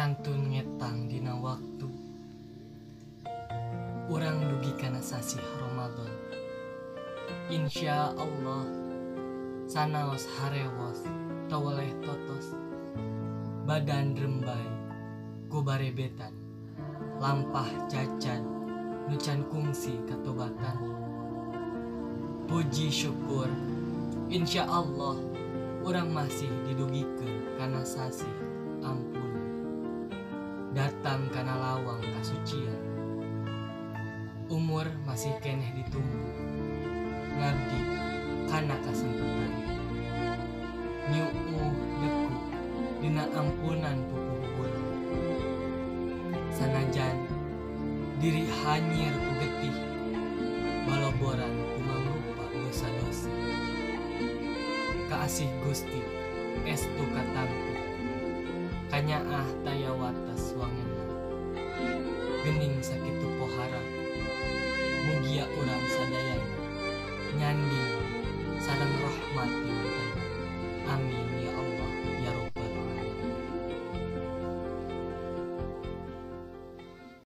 Antun ngetang dina waktu urang dugi kana sasih Ramadan. Insya Allah sanaos harewos tawaleh totos badan rembay ku barebetan lampah cacan nucan kungsi katobatan. Puji syukur insya Allah urang masih didugikeun kana sasih ampun datang kana lawang kasucian. Umur masih keneh ditunggu ngabdi kana kasempetan nyuuh deku dina ampunan pupuhun. Sanajan diri hanyir ku getih baloboran ku mangrupa dosa-dosa. Kaasih Gusti estu katampi kanyaah taya watas wangena gening sakitu pohara mugia urang sadayana nyanding sareng rahmat ti Mantenna. Amin.